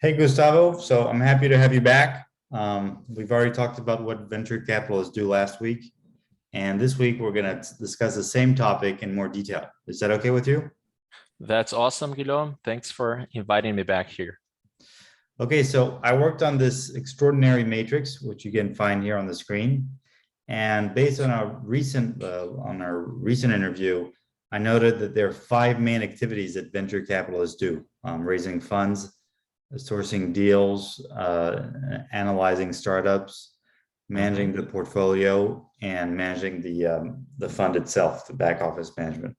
Hey, Gustavo. So I'm happy to have you back. We've already talked about what venture capitalists do last week. And this week, we're going to discuss the same topic in more detail. Is that okay with you? That's awesome, Guillaume. Thanks for inviting me back here. Okay, so I worked on this extraordinary matrix, which you can find here on the screen. And based on our recent interview, I noted that there are five main activities that venture capitalists do: raising funds, sourcing deals, analyzing startups, managing the portfolio, and managing the fund itself, the back office management.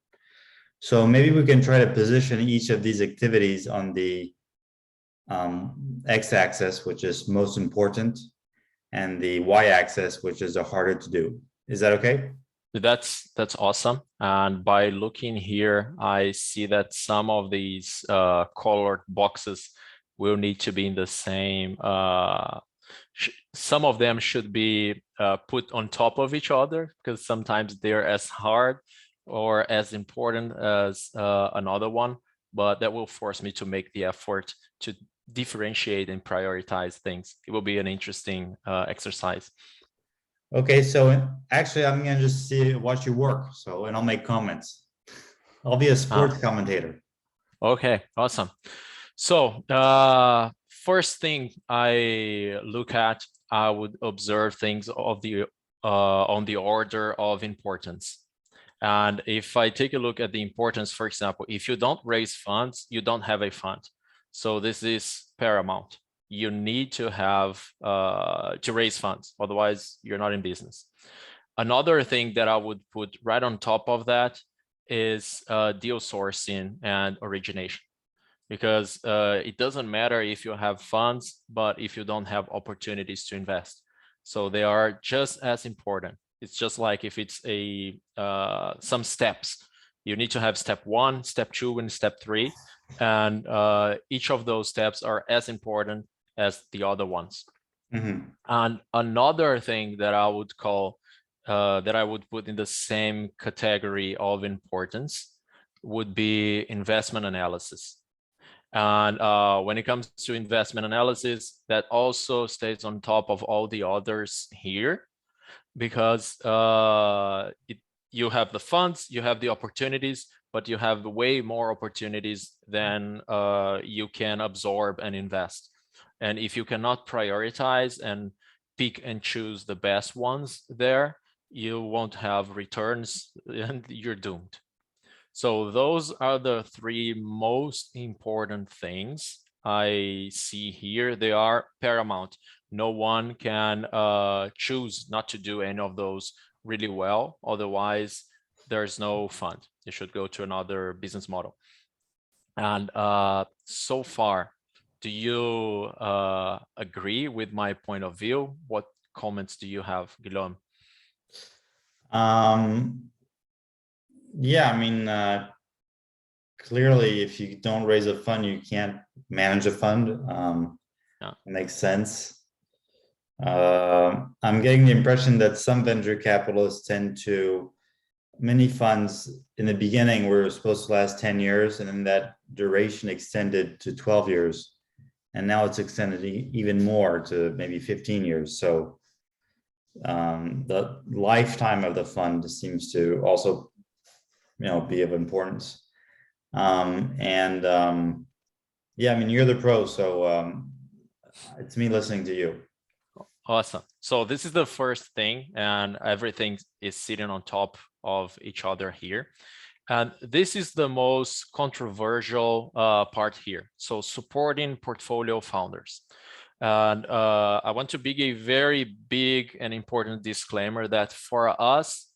So maybe we can try to position each of these activities on the x-axis, which is most important, and the y-axis, which is the harder to do. Is that okay? That's awesome. And by looking here, I see that some of these colored boxes will need to be in the same. Some of them should be put on top of each other because sometimes they're as hard or as important as another one. But that will force me to make the effort to differentiate and prioritize things. It will be an interesting exercise. Okay, so actually, I'm gonna just watch you work. So, and I'll make comments. I'll be a sports commentator. Okay, awesome. So first thing I look at, I would observe things of the on the order of importance. And if I take a look at the importance, for example, if you don't raise funds, you don't have a fund. So this is paramount. You need to have to raise funds, otherwise you're not in business. Another thing that I would put right on top of that is deal sourcing and origination, because it doesn't matter if you have funds, but if you don't have opportunities to invest. So they are just as important. It's just like if it's some steps, you need to have step 1, step 2, and step 3. And each of those steps are as important as the other ones. And another thing that I would call, that I would put in the same category of importance would be investment analysis. And when it comes to investment analysis, that also stays on top of all the others here, because you have the funds, you have the opportunities, but you have way more opportunities than you can absorb and invest. And if you cannot prioritize and pick and choose the best ones there, you won't have returns and you're doomed. So those are the three most important things I see here. They are paramount. No one can choose not to do any of those really well. Otherwise, there's no fund. You should go to another business model. And so far, do you agree with my point of view? What comments do you have, Guillaume? Yeah, I mean, clearly, if you don't raise a fund, you can't manage a fund. Yeah. It makes sense. I'm getting the impression that some venture capitalists tend to, many funds in the beginning were supposed to last 10 years, and then that duration extended to 12 years. And now it's extended even more to maybe 15 years. So the lifetime of the fund seems to also, be of importance. Yeah, I mean, you're the pro, so it's me listening to you. Awesome. So this is the first thing, and everything is sitting on top of each other here. And this is the most controversial part here. So supporting portfolio founders. And I want to give a very big and important disclaimer that for us,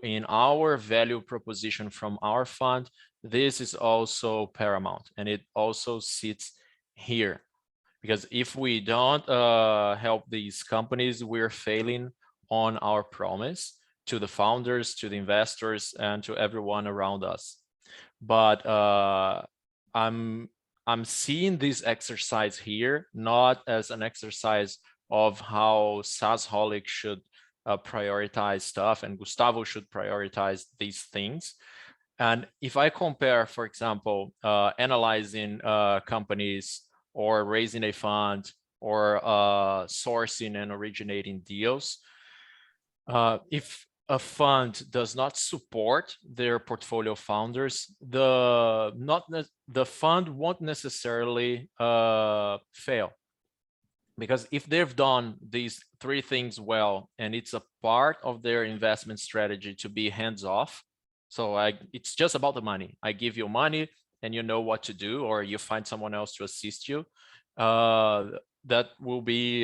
in our value proposition from our fund, this is also paramount, and it also sits here. Because if we don't help these companies, we're failing on our promise to the founders, to the investors, and to everyone around us. But I'm seeing this exercise here not as an exercise of how SaaSholic should prioritize stuff and Gustavo should prioritize these things. And if I compare, for example, analyzing companies or raising a fund or sourcing and originating deals. If a fund does not support their portfolio founders, the fund won't necessarily fail. Because if they've done these three things well, and it's a part of their investment strategy to be hands-off, so it's just about the money. I give you money and you know what to do, or you find someone else to assist you. That will be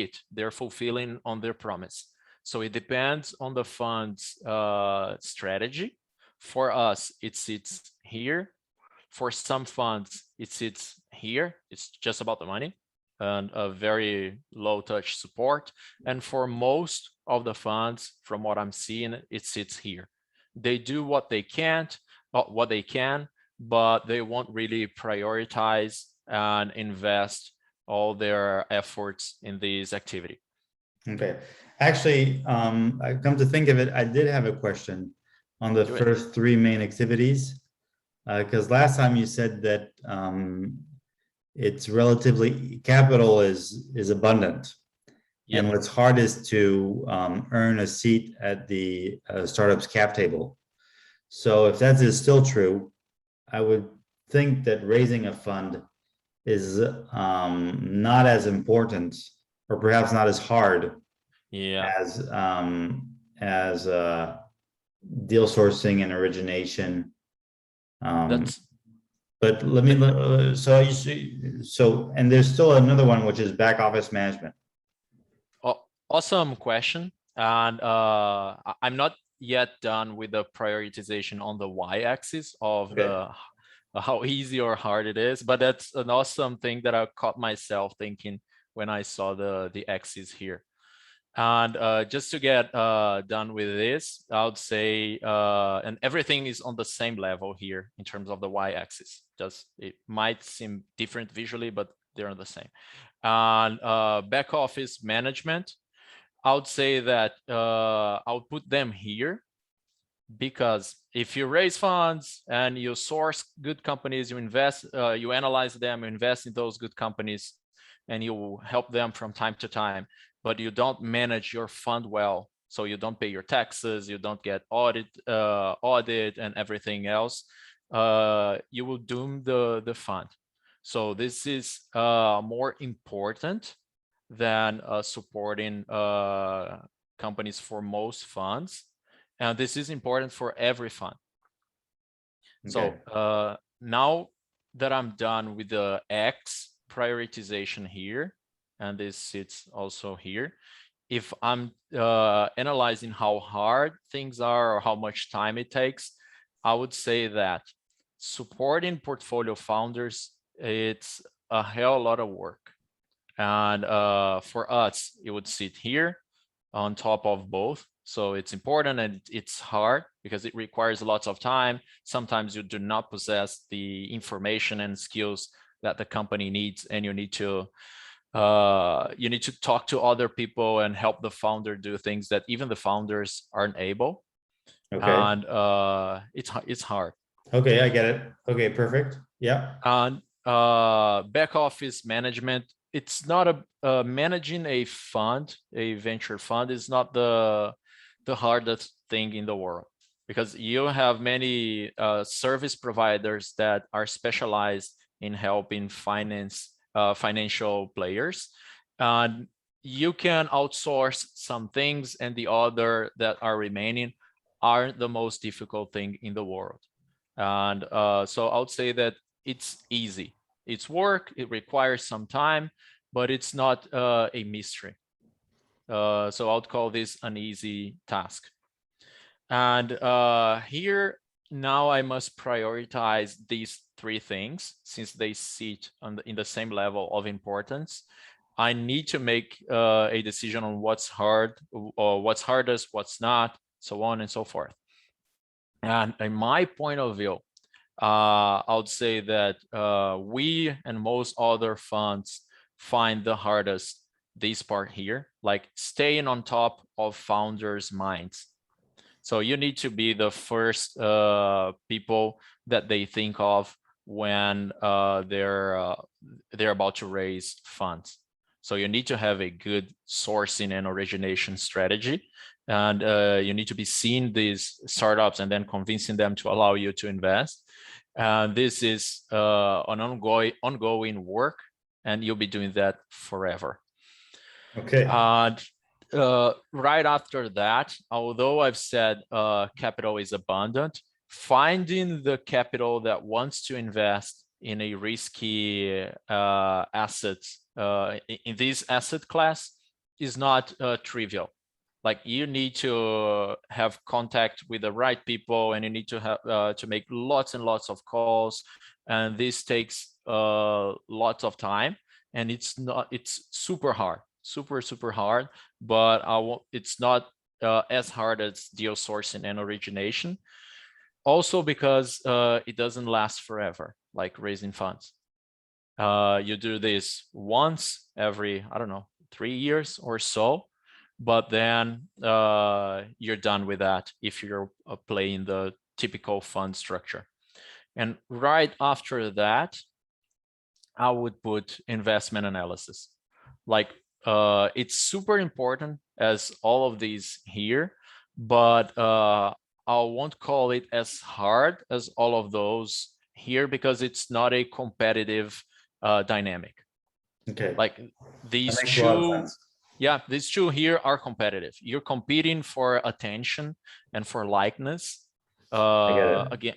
it. They're fulfilling on their promise. So it depends on the fund's strategy. For us, it sits here. For some funds, it sits here. It's just about the money and a very low touch support. And for most of the funds, from what I'm seeing, it sits here. They do what they can, but they won't really prioritize and invest all their efforts in this activity. Okay. Actually, I come to think of it, I did have a question on the first three main activities, because last time you said that it's relatively, capital is abundant. Yep. And what's hard is to earn a seat at the startup's cap table. So if that is still true, I would think that raising a fund is not as important, or perhaps not as hard, as deal sourcing and origination. But let me, so you see, and there's still another one, which is back office management. Awesome question. And I'm not yet done with the prioritization on the y-axis of how easy or hard it is, but that's an awesome thing that I caught myself thinking when I saw the axis here. And just to get done with this, I would say, and everything is on the same level here in terms of the y-axis. Just it might seem different visually, but they're the same. And back office management, I would say that I'll put them here, because if you raise funds and you source good companies, you invest, you analyze them, invest in those good companies, and you help them from time to time, but you don't manage your fund well, so you don't pay your taxes, you don't get audit and everything else, you will doom the fund. So this is more important than supporting companies for most funds. And this is important for every fund. Okay. So now that I'm done with the X prioritization here, and this sits also here, if I'm analyzing how hard things are or how much time it takes, I would say that supporting portfolio founders, it's a hell lot of work. And for us, it would sit here on top of both. So it's important and it's hard because it requires lots of time. Sometimes you do not possess the information and skills that the company needs, and you need to talk to other people and help the founder do things that even the founders aren't able. Okay. And it's hard. Okay, I get it. Okay, perfect. Yeah. And back office management, it's not managing a fund, a venture fund is not the hardest thing in the world, because you have many service providers that are specialized in helping financial players, and you can outsource some things, and the other that are remaining aren't the most difficult thing in the world. And so I would say that it's easy. It's work, it requires some time, but it's not a mystery. So I would call this an easy task. And here, now I must prioritize these three things since they sit in the same level of importance. I need to make a decision on what's hard, or what's hardest, what's not, so on and so forth. And in my point of view, I would say that we and most other funds find the hardest this part here, like staying on top of founders' minds. So you need to be the first people that they think of when they're about to raise funds. So you need to have a good sourcing and origination strategy, and you need to be seeing these startups and then convincing them to allow you to invest. This is an ongoing work, and you'll be doing that forever. Okay. Right after that, although I've said capital is abundant, finding the capital that wants to invest in a risky assets in this asset class is not trivial. Like, you need to have contact with the right people, and you need to have to make lots and lots of calls, and this takes lots of time, and it's super hard, super hard, but it's not as hard as deal sourcing and origination. Also because it doesn't last forever, like raising funds. You do this once every, I don't know, 3 years or so, but then you're done with that if you're playing the typical fund structure. And right after that, I would put investment analysis. Like, it's super important as all of these here, but I won't call it as hard as all of those here because it's not a competitive dynamic. Okay. Like, these That makes a lot of two, sense. yeah, these two here are competitive. You're competing for attention and for likeness. I get it. Again,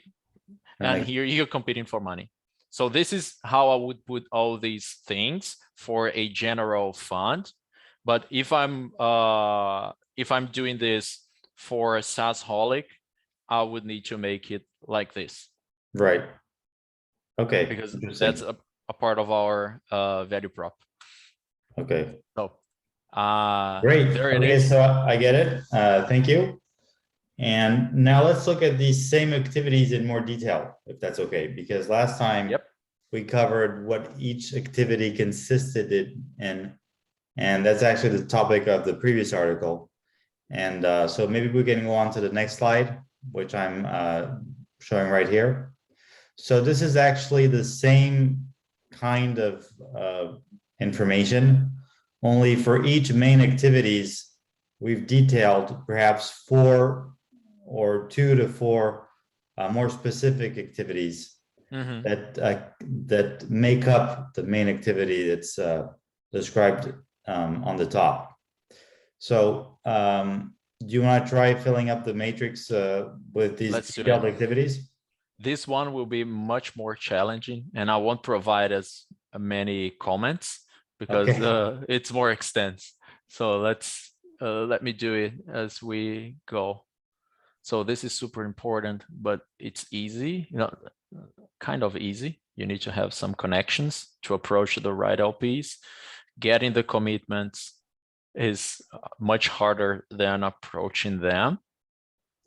That and makes- here you're competing for money. So this is how I would put all these things for a general fund. But if I'm doing this for SaaSholic, I would need to make it like this. Right. Okay. Because Interesting. that's a part of our value prop. Okay. So Great. there it Okay, is. so I get it. Thank you. And now let's look at these same activities in more detail, if that's okay, because last time Yep. we covered what each activity consisted in, and that's actually the topic of the previous article. And so maybe we can go on to the next slide, which I'm showing right here. So this is actually the same kind of information, only for each main activities, we've detailed perhaps 4 or 2 to 4 more specific activities that make up the main activity that's described on the top. So do you want to try filling up the matrix with these detailed activities? This one will be much more challenging, and I won't provide as many comments because it's more extensive. So let me do it as we go. So this is super important, but it's easy, kind of easy. You need to have some connections to approach the right LPs. Getting the commitments is much harder than approaching them,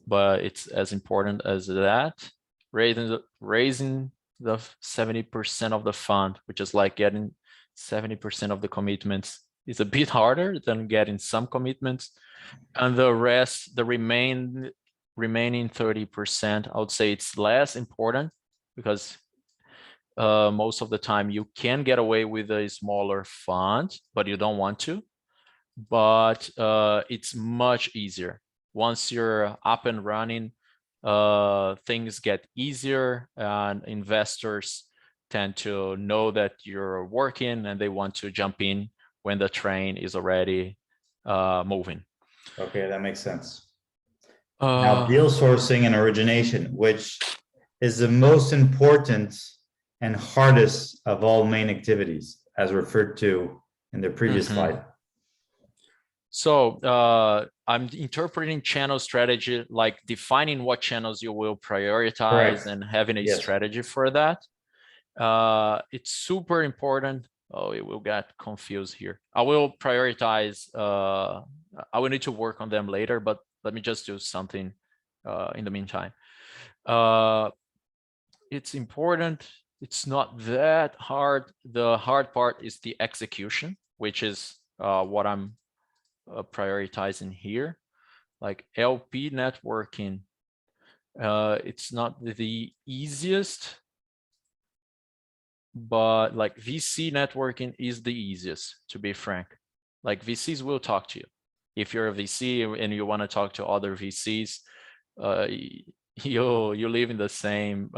but it's as important as that. Raising the 70% of the fund, which is like getting 70% of the commitments, is a bit harder than getting some commitments. And the rest, the remaining 30%, I would say it's less important because most of the time you can get away with a smaller fund, but you don't want to. But it's much easier. Once you're up and running, things get easier, and investors tend to know that you're working and they want to jump in when the train is already moving. Okay, that makes sense. Now, deal sourcing and origination, which is the most important and hardest of all main activities, as referred to in the previous slide. So I'm interpreting channel strategy like defining what channels you will prioritize and having a strategy for that. It's super important. Oh, it will get confused here. I will prioritize. I will need to work on them later, but let me just do something in the meantime. It's important. It's not that hard. The hard part is the execution, which is what I'm prioritizing here. Like LP networking, it's not the easiest, but like VC networking is the easiest, to be frank. Like VCs will talk to you. If you're a VC and you want to talk to other VCs, you live in the same,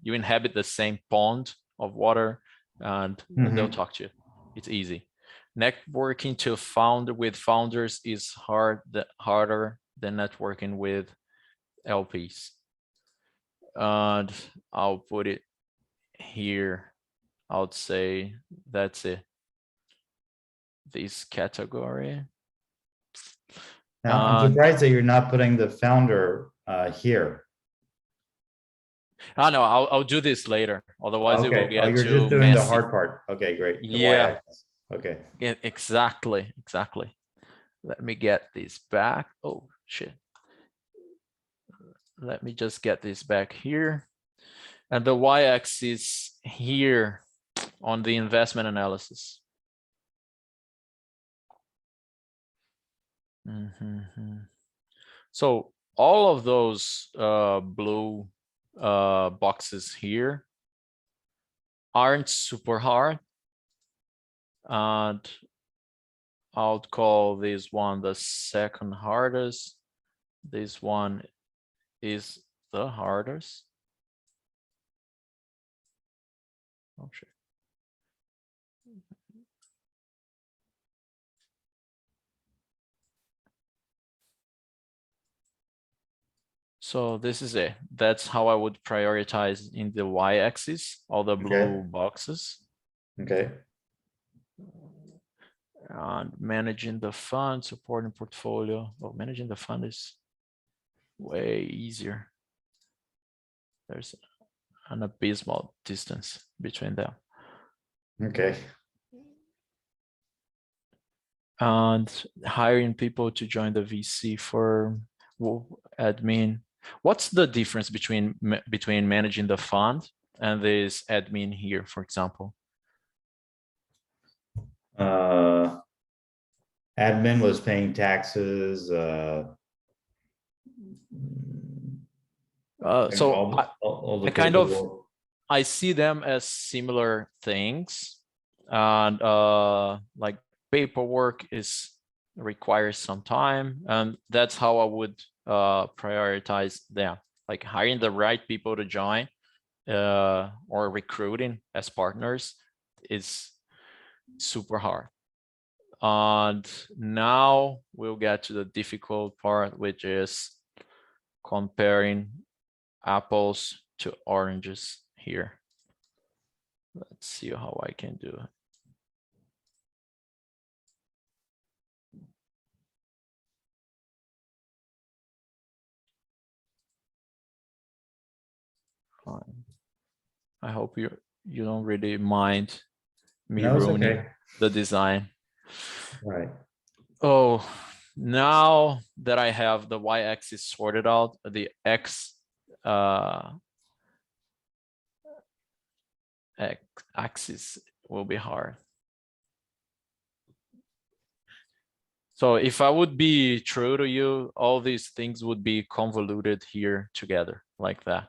you inhabit the same pond of water, and they'll talk to you. It's easy. Networking with founders is harder than networking with LPs. And I'll put it here. I would say that's it. This category. Now, I'm surprised that you're not putting the founder here. Oh no, I'll do this later. Otherwise, it will get you're too just doing messy. the hard part. Okay, great. The Yeah. Y-axis. Okay. Yeah, exactly. Let me get this back. Oh shit. Let me just get this back here. And the y-axis here on the investment analysis. So all of those blue boxes here aren't super hard. And I'll call this one the second hardest. This one is the hardest. Oh shit. So this is it. That's how I would prioritize in the y-axis, all the blue boxes. Okay. And managing the fund, supporting portfolio. Well, managing the fund is way easier. There's an abysmal distance between them. Okay. And hiring people to join the VC firm, admin. What's the difference between managing the fund and this admin here, for example? Admin was paying taxes. So all I kind of, I see them as similar things, and like paperwork requires some time, and that's how I would prioritize them, like hiring the right people to join or recruiting as partners is super hard. And now we'll get to the difficult part, which is comparing apples to oranges here. Let's see how I can do it. Fine. I hope you don't really mind me ruining the design. Right. Oh, now that I have the y-axis sorted out, the x axis will be hard. So if I would be true to you, all these things would be convoluted here together like that.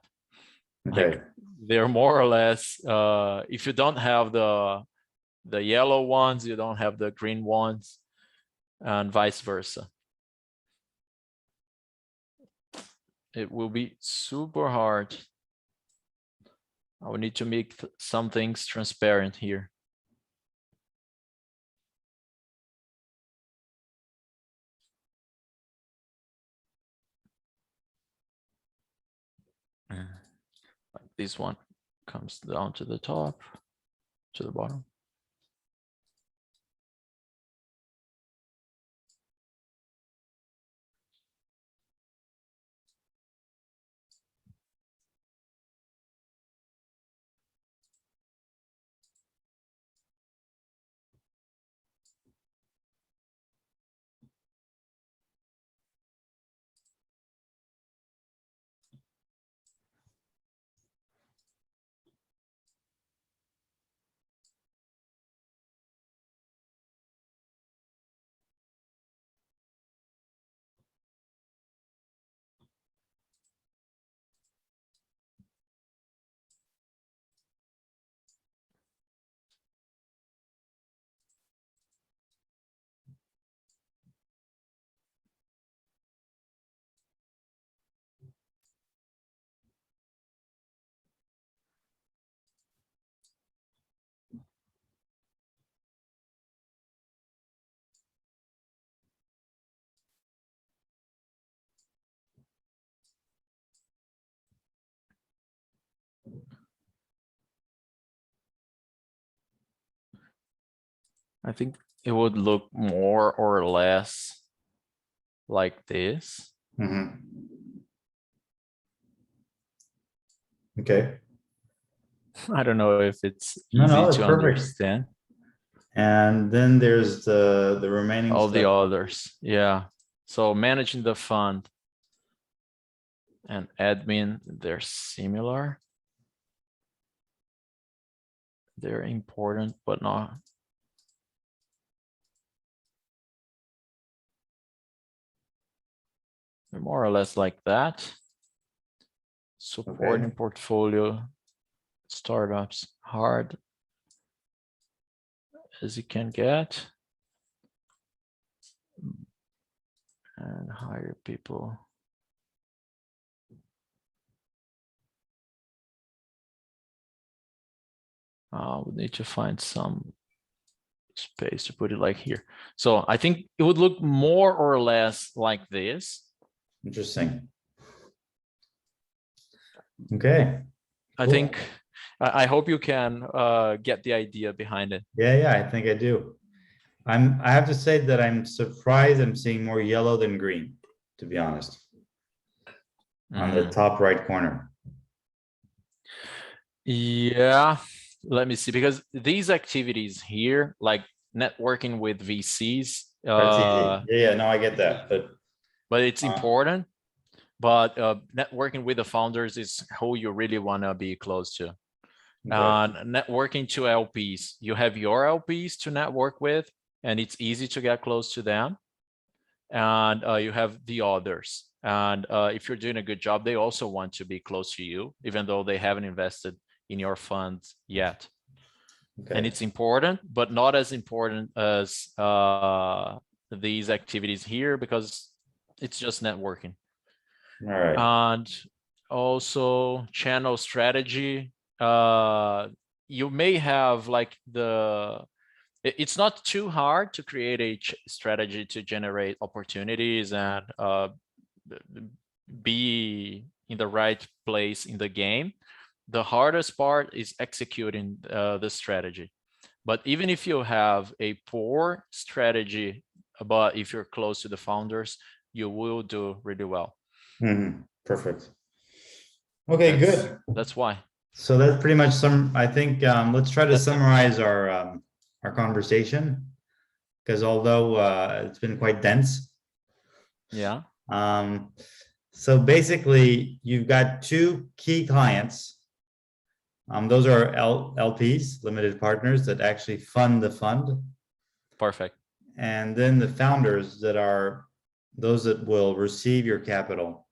Okay. Like they're more or less, if you don't have the yellow ones, you don't have the green ones, and vice versa. It will be super hard. I will need to make some things transparent here. Like this one comes down to the top, to the bottom. I think it would look more or less like this. Mhm. Okay. I don't know if it's No, easy it's to perfect. understand. And then there's the remaining All the stuff. others, yeah. So managing the fund and admin, they're similar. They're important, but not. They're more or less like that. Supporting portfolio, startups, hard as you can get. And hire people. We need to find some space to put it like here. So I think it would look more or less like this. Interesting. Okay. I think, I hope you can get the idea behind it. Yeah, I think I do. I have to say that I'm surprised I'm seeing more yellow than green, to be honest, on the top right corner. Yeah, let me see, because these activities here, like networking with VCs, That's easy. Yeah, no, I get that. but it's important. But networking with the founders is who you really want to be close to. Networking to LPs, you have your LPs to network with, and it's easy to get close to them. And you have the others. And if you're doing a good job, they also want to be close to you, even though they haven't invested in your funds yet. And it's important, but not as important as these activities here, because it's just networking. All right. And also channel strategy. You may have like it's not too hard to create a strategy to generate opportunities and be in the right place in the game. The hardest part is executing the strategy. But even if you have a poor strategy, but if you're close to the founders, you will do really well. Perfect. Okay, good. That's why. So that's pretty much I think let's try to summarize our conversation, because although it's been quite dense. Yeah. So basically, you've got two key clients. Those are LPs, limited partners, that actually fund the fund. Perfect. And then the founders that are those that will receive your capital.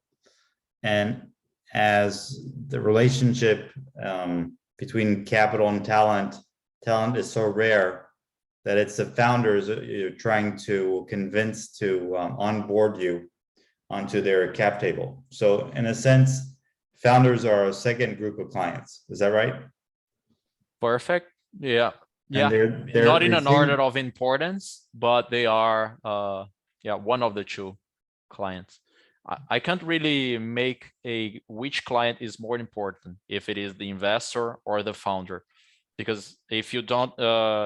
And as the relationship between capital and talent is so rare that it's the founders that you're trying to convince to onboard you onto their cap table. So in a sense, founders are a second group of clients. Is that right? Perfect. Yeah. Yeah. They're not in an order of importance, but they are one of the two clients. I can't really make which client is more important, if it is the investor or the founder, because if you don't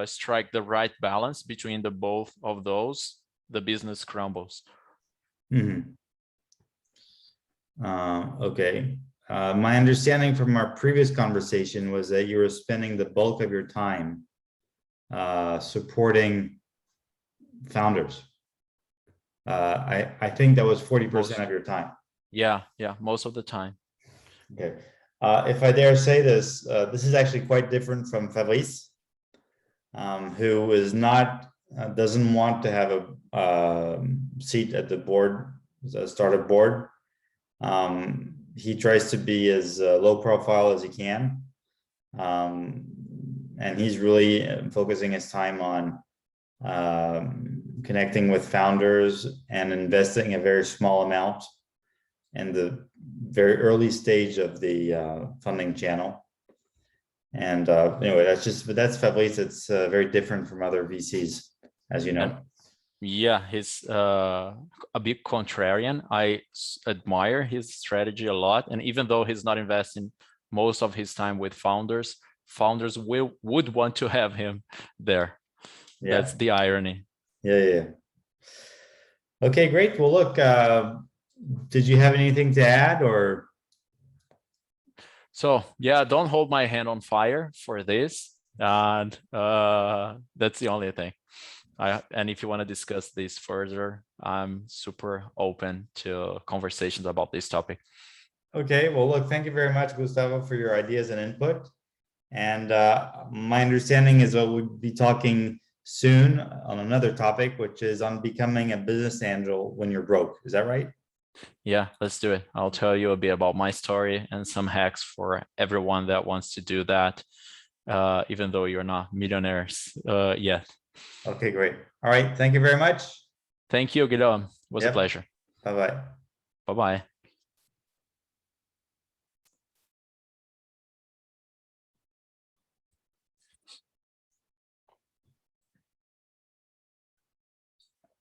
strike the right balance between the both of those, the business crumbles. Okay. My understanding from our previous conversation was that you were spending the bulk of your time supporting founders. I think that was 40% of your time. Yeah, most of the time. Okay. If I dare say this, this is actually quite different from Fabrice, who is not doesn't want to have a seat at the board, a startup board. He tries to be as low profile as he can. And he's really focusing his time on connecting with founders and investing a very small amount in the very early stage of the funding channel. And anyway, that's Fabrice. It's very different from other VCs, as you know. Yeah, he's a bit contrarian. I admire his strategy a lot. And even though he's not investing most of his time with founders would want to have him there. Yeah. That's the irony. Yeah. Okay, great. Well, look, did you have anything to add or? So yeah, don't hold my hand on fire for this. And that's the only thing. And if you want to discuss this further, I'm super open to conversations about this topic. Okay, well, look, thank you very much, Gustavo, for your ideas and input. And my understanding is that we'll be talking soon on another topic, which is on becoming a business angel when you're broke. Is that right? Yeah, let's do it. I'll tell you a bit about my story and some hacks for everyone that wants to do that, even though you're not millionaires yet. Okay, great. All right. Thank you very much. Thank you, Guilherme. It was a pleasure. Bye-bye. Bye-bye.